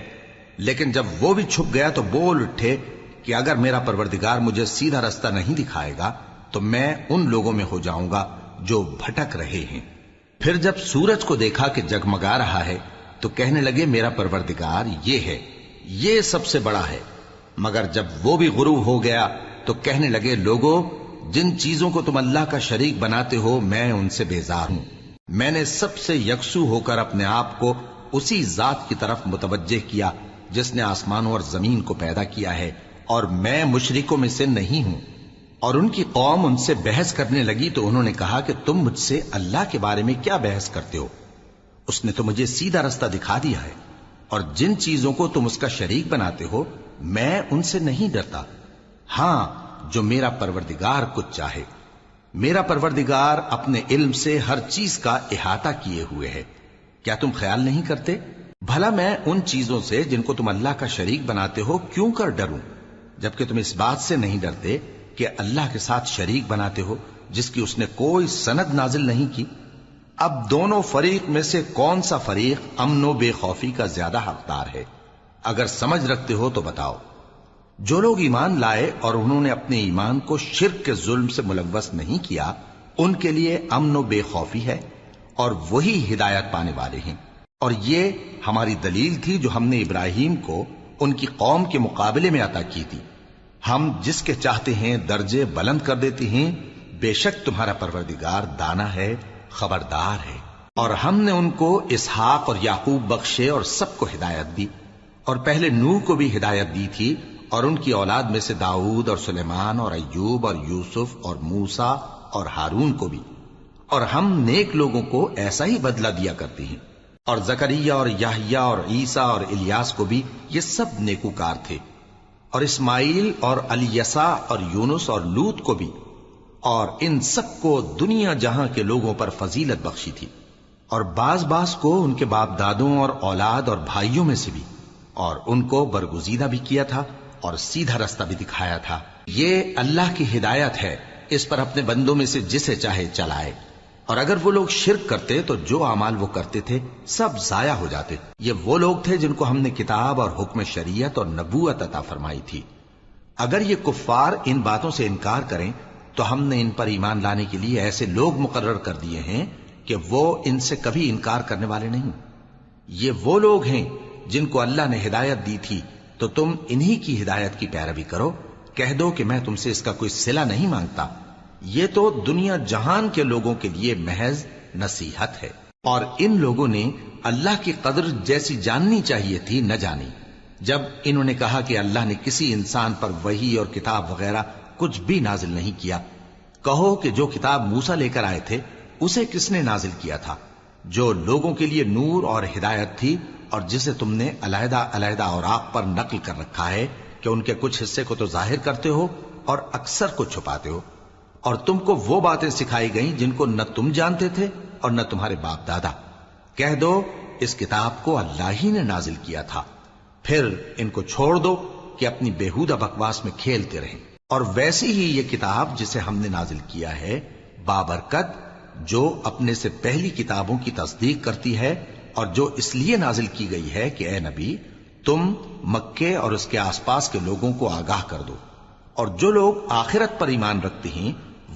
لیکن جب وہ بھی چھپ گیا تو بول اٹھے کہ اگر میرا پروردگار مجھے سیدھا رستہ نہیں دکھائے گا تو میں ان لوگوں میں ہو جاؤں گا جو بھٹک رہے ہیں. پھر جب سورج کو دیکھا کہ جگمگا رہا ہے تو کہنے لگے میرا پروردگار یہ ہے، یہ سب سے بڑا ہے. مگر جب وہ بھی غروب ہو گیا تو کہنے لگے لوگو جن چیزوں کو تم اللہ کا شریک بناتے ہو میں ان سے بیزار ہوں. میں نے سب سے یکسو ہو کر اپنے آپ کو اسی ذات کی طرف متوجہ کیا جس نے آسمانوں اور زمین کو پیدا کیا ہے، اور میں مشرکوں میں سے نہیں ہوں. اور ان کی قوم ان سے بحث کرنے لگی تو انہوں نے کہا کہ تم مجھ سے اللہ کے بارے میں کیا بحث کرتے ہو؟ اس نے تو مجھے سیدھا رستہ دکھا دیا ہے، اور جن چیزوں کو تم اس کا شریک بناتے ہو میں ان سے نہیں ڈرتا. ہاں جو میرا پروردگار کچھ چاہے. میرا پروردگار اپنے علم سے ہر چیز کا احاطہ کیے ہوئے ہے. کیا تم خیال نہیں کرتے؟ بھلا میں ان چیزوں سے جن کو تم اللہ کا شریک بناتے ہو کیوں کر ڈروں، جبکہ تم اس بات سے نہیں ڈرتے کہ اللہ کے ساتھ شریک بناتے ہو جس کی اس نے کوئی سند نازل نہیں کی؟ اب دونوں فریق میں سے کون سا فریق امن و بے خوفی کا زیادہ حقدار ہے؟ اگر سمجھ رکھتے ہو تو بتاؤ۔ جو لوگ ایمان لائے اور انہوں نے اپنے ایمان کو شرک کے ظلم سے ملوث نہیں کیا، ان کے لیے امن و بے خوفی ہے اور وہی ہدایت پانے والے ہیں۔ اور یہ ہماری دلیل تھی جو ہم نے ابراہیم کو ان کی قوم کے مقابلے میں عطا کی تھی۔ ہم جس کے چاہتے ہیں درجے بلند کر دیتے ہیں، بے شک تمہارا پروردگار دانا ہے، خبردار ہے۔ اور ہم نے ان کو اسحاق اور یعقوب بخشے اور سب کو ہدایت دی، اور پہلے نوح کو بھی ہدایت دی تھی، اور ان کی اولاد میں سے داؤد اور سلیمان اور ایوب اور یوسف اور موسیٰ اور ہارون کو بھی۔ اور ہم نیک لوگوں کو ایسا ہی بدلہ دیا کرتے ہیں۔ اور زکریا اور یحییٰ اور عیسیٰ اور الیاس کو بھی، یہ سب نیکوکار تھے۔ اور اسماعیل اور الیسع اور یونس اور لوط کو بھی، اور ان سب کو دنیا جہاں کے لوگوں پر فضیلت بخشی تھی، اور بعض کو ان کے باپ دادوں اور اولاد اور بھائیوں میں سے بھی، اور ان کو برگزیدہ بھی کیا تھا اور سیدھا رستہ بھی دکھایا تھا۔ یہ اللہ کی ہدایت ہے، اس پر اپنے بندوں میں سے جسے چاہے چلائے۔ اور اگر وہ لوگ شرک کرتے تو جو اعمال وہ کرتے تھے سب ضائع ہو جاتے۔ یہ وہ لوگ تھے جن کو ہم نے کتاب اور حکم شریعت اور نبوت عطا فرمائی تھی۔ اگر یہ کفار ان باتوں سے انکار کریں تو ہم نے ان پر ایمان لانے کے لیے ایسے لوگ مقرر کر دیے ہیں کہ وہ ان سے کبھی انکار کرنے والے نہیں۔ یہ وہ لوگ ہیں جن کو اللہ نے ہدایت دی تھی، تو تم انہی کی ہدایت کی پیروی کرو۔ کہہ دو کہ میں تم سے اس کا کوئی صلہ نہیں مانگتا، یہ تو دنیا جہان کے لوگوں کے لیے محض نصیحت ہے۔ اور ان لوگوں نے اللہ کی قدر جیسی جاننی چاہیے تھی نہ جانی، جب انہوں نے کہا کہ اللہ نے کسی انسان پر وحی اور کتاب وغیرہ کچھ بھی نازل نہیں کیا۔ کہو کہ جو کتاب موسیٰ لے کر آئے تھے اسے کس نے نازل کیا تھا، جو لوگوں کے لیے نور اور ہدایت تھی، اور جسے تم نے علیحدہ علیحدہ اوراق پر نقل کر رکھا ہے کہ ان کے کچھ حصے کو تو ظاہر کرتے ہو اور اکثر کو چھپاتے ہو۔ اور تم کو وہ باتیں سکھائی گئیں جن کو نہ تم جانتے تھے اور نہ تمہارے باپ دادا۔ کہہ دو اس کتاب کو اللہ ہی نے نازل کیا تھا، پھر ان کو چھوڑ دو کہ اپنی بیہودہ بکواس میں کھیلتے رہیں۔ اور ویسی ہی یہ کتاب جسے ہم نے نازل کیا ہے بابرکت، جو اپنے سے پہلی کتابوں کی تصدیق کرتی ہے، اور جو اس لیے نازل کی گئی ہے کہ اے نبی تم مکے اور اس کے آس پاس کے لوگوں کو آگاہ کر دو۔ اور جو لوگ آخرت پر ایمان رکھتے ہیں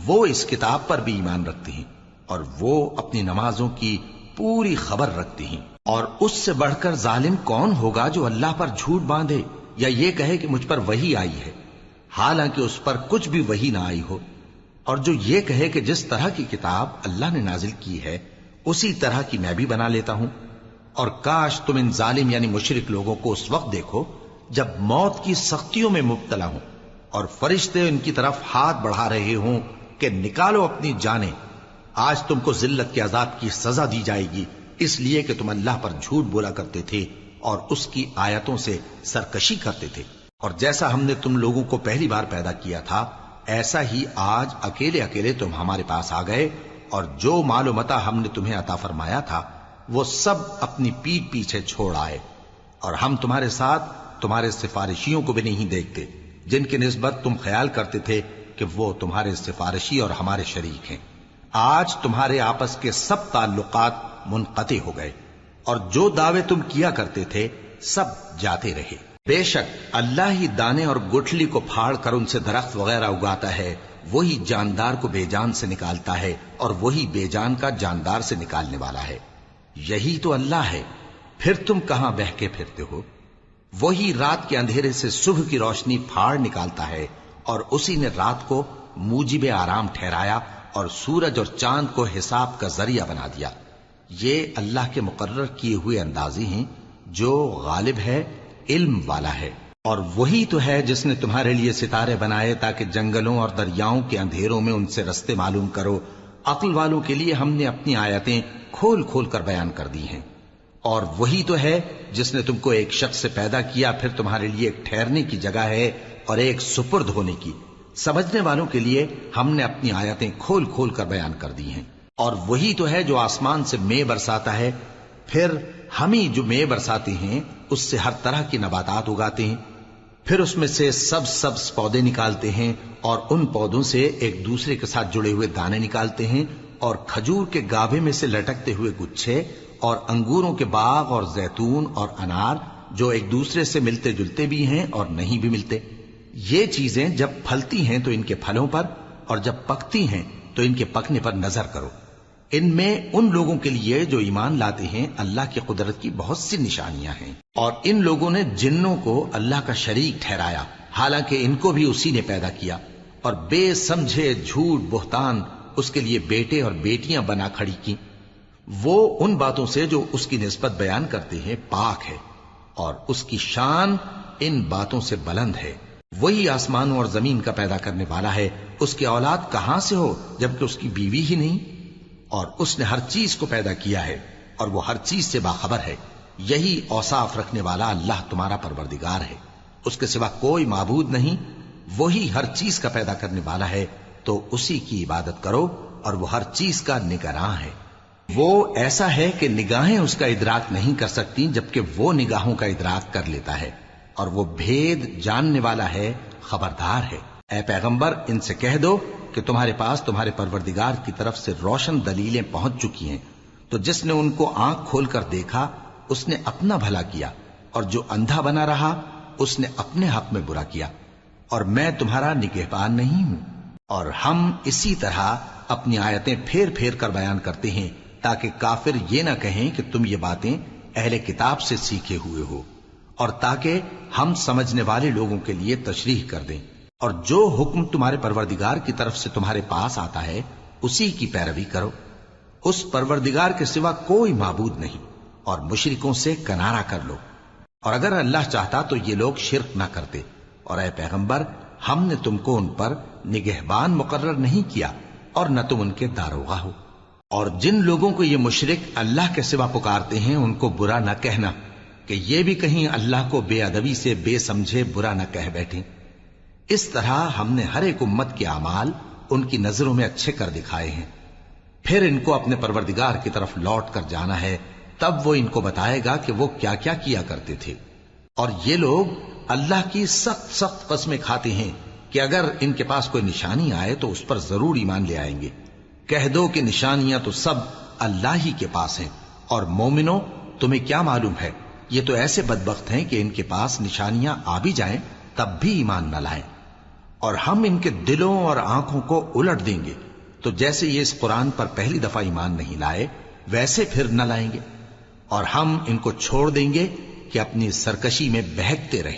وہ اس کتاب پر بھی ایمان رکھتے ہیں، اور وہ اپنی نمازوں کی پوری خبر رکھتے ہیں۔ اور اس سے بڑھ کر ظالم کون ہوگا جو اللہ پر جھوٹ باندھے یا یہ کہے کہ مجھ پر وحی آئی ہے، حالانکہ اس پر کچھ بھی وحی نہ آئی ہو، اور جو یہ کہے کہ جس طرح کی کتاب اللہ نے نازل کی ہے اسی طرح کی میں بھی بنا لیتا ہوں۔ اور کاش تم ان ظالم یعنی مشرک لوگوں کو اس وقت دیکھو جب موت کی سختیوں میں مبتلا ہوں، اور فرشتے ان کی طرف ہاتھ بڑھا رہے ہوں کہ نکالو اپنی جانیں، آج تم کو ذلت کے عذاب کی سزا دی جائے گی، اس لیے کہ تم اللہ پر جھوٹ بولا کرتے تھے اور اس کی آیتوں سے سرکشی کرتے تھے۔ اور جیسا ہم نے تم لوگوں کو پہلی بار پیدا کیا تھا ایسا ہی آج اکیلے اکیلے تم ہمارے پاس آ گئے، اور جو مال و متاع ہم نے تمہیں عطا فرمایا تھا وہ سب اپنی پیٹھ پیچھے چھوڑ آئے، اور ہم تمہارے ساتھ تمہارے سفارشیوں کو بھی نہیں دیکھتے جن کی نسبت تم خیال کرتے تھے کہ وہ تمہارے سفارشی اور ہمارے شریک ہیں۔ آج تمہارے آپس کے سب تعلقات منقطع ہو گئے، اور جو دعوے تم کیا کرتے تھے سب جاتے رہے۔ بے شک اللہ ہی دانے اور گٹھلی کو پھاڑ کر ان سے درخت وغیرہ اگاتا ہے، وہی جاندار کو بے جان سے نکالتا ہے، اور وہی بے جان کا جاندار سے نکالنے والا ہے۔ یہی تو اللہ ہے، پھر تم کہاں بہکے پھرتے ہو؟ وہی رات کے اندھیرے سے صبح کی روشنی پھاڑ نکالتا ہے، اور اسی نے رات کو موجب آرام ٹھہرایا اور سورج اور چاند کو حساب کا ذریعہ بنا دیا۔ یہ اللہ کے مقرر کیے ہوئے اندازے ہیں، جو غالب ہے، علم والا ہے۔ اور وہی تو ہے جس نے تمہارے لیے ستارے بنائے تاکہ جنگلوں اور دریاؤں کے اندھیروں میں ان سے رستے معلوم کرو۔ عقل والوں کے لیے ہم نے اپنی آیتیں کھول کھول کر بیان کر دی ہیں۔ اور وہی تو ہے جس نے تم کو ایک شخص سے پیدا کیا، پھر تمہارے لیے ایک ٹھہرنے کی جگہ ہے اور ایک سپرد ہونے کی۔ سمجھنے والوں کے لیے ہم نے اپنی آیتیں کھول کھول کر بیان کر دی ہیں۔ اور وہی تو ہے جو آسمان سے مے برساتا ہے، پھر ہم ہی جو مے برساتے ہیں اس سے ہر طرح کی نباتات اگاتے ہیں، پھر اس میں سے سبز پودے نکالتے ہیں اور ان پودوں سے ایک دوسرے کے ساتھ جڑے ہوئے دانے نکالتے ہیں، اور کھجور کے گابھے میں سے لٹکتے ہوئے گچھے، اور انگوروں کے باغ اور زیتون اور انار جو ایک دوسرے سے ملتے جلتے بھی ہیں اور نہیں بھی ملتے۔ یہ چیزیں جب پھلتی ہیں تو ان کے پھلوں پر، اور جب پکتی ہیں تو ان کے پکنے پر نظر کرو۔ ان میں ان لوگوں کے لیے جو ایمان لاتے ہیں اللہ کی قدرت کی بہت سی نشانیاں ہیں، اور ان لوگوں نے جنوں کو اللہ کا شریک ٹھہرایا، حالانکہ ان کو بھی اسی نے پیدا کیا، اور بے سمجھے جھوٹ بہتان اس کے لیے بیٹے اور بیٹیاں بنا کھڑی کی۔ وہ ان باتوں سے جو اس کی نسبت بیان کرتے ہیں پاک ہے، اور اس کی شان ان باتوں سے بلند ہے۔ وہی آسمانوں اور زمین کا پیدا کرنے والا ہے، اس کی اولاد کہاں سے ہو جبکہ اس کی بیوی ہی نہیں؟ اور اس نے ہر چیز کو پیدا کیا ہے، اور وہ ہر چیز سے باخبر ہے۔ یہی اوصاف رکھنے والا اللہ تمہارا پروردگار ہے، اس کے سوا کوئی معبود نہیں۔ وہی ہر چیز کا پیدا کرنے والا ہے، تو اسی کی عبادت کرو، اور وہ ہر چیز کا نگراں ہے۔ وہ ایسا ہے کہ نگاہیں اس کا ادراک نہیں کر سکتی، جبکہ وہ نگاہوں کا ادراک کر لیتا ہے، اور وہ بھید جاننے والا ہے، خبردار ہے۔ اے پیغمبر، ان سے کہہ دو کہ تمہارے پاس تمہارے پروردگار کی طرف سے روشن دلیلیں پہنچ چکی ہیں، تو جس نے ان کو آنکھ کھول کر دیکھا اس نے اپنا بھلا کیا، اور جو اندھا بنا رہا اس نے اپنے حق میں برا کیا، اور میں تمہارا نگہبان نہیں ہوں۔ اور ہم اسی طرح اپنی آیتیں پھیر پھیر کر بیان کرتے ہیں تاکہ کافر یہ نہ کہیں کہ تم یہ باتیں اہل کتاب سے سیکھے ہوئے ہو، اور تاکہ ہم سمجھنے والے لوگوں کے لیے تشریح کر دیں۔ اور جو حکم تمہارے پروردگار کی طرف سے تمہارے پاس آتا ہے اسی کی پیروی کرو، اس پروردگار کے سوا کوئی معبود نہیں، اور مشرکوں سے کنارہ کر لو۔ اور اگر اللہ چاہتا تو یہ لوگ شرک نہ کرتے، اور اے پیغمبر ہم نے تم کو ان پر نگہبان مقرر نہیں کیا، اور نہ تم ان کے داروغہ ہو۔ اور جن لوگوں کو یہ مشرک اللہ کے سوا پکارتے ہیں ان کو برا نہ کہنا، کہ یہ بھی کہیں اللہ کو بے ادبی سے بے سمجھے برا نہ کہہ بیٹھیں۔ اس طرح ہم نے ہر ایک امت کے اعمال ان کی نظروں میں اچھے کر دکھائے ہیں، پھر ان کو اپنے پروردگار کی طرف لوٹ کر جانا ہے، تب وہ ان کو بتائے گا کہ وہ کیا کیا کیا کرتے تھے۔ اور یہ لوگ اللہ کی سخت سخت قسمیں کھاتے ہیں کہ اگر ان کے پاس کوئی نشانی آئے تو اس پر ضرور ایمان لے آئیں گے۔ کہہ دو کہ نشانیاں تو سب اللہ ہی کے پاس ہیں، اور مومنوں تمہیں کیا معلوم ہے، یہ تو ایسے بدبخت ہیں کہ ان کے پاس نشانیاں آ بھی جائیں تب بھی ایمان نہ لائیں۔ اور ہم ان کے دلوں اور آنکھوں کو الٹ دیں گے، تو جیسے یہ اس قرآن پر پہلی دفعہ ایمان نہیں لائے ویسے پھر نہ لائیں گے، اور ہم ان کو چھوڑ دیں گے کہ اپنی سرکشی میں بہکتے رہیں۔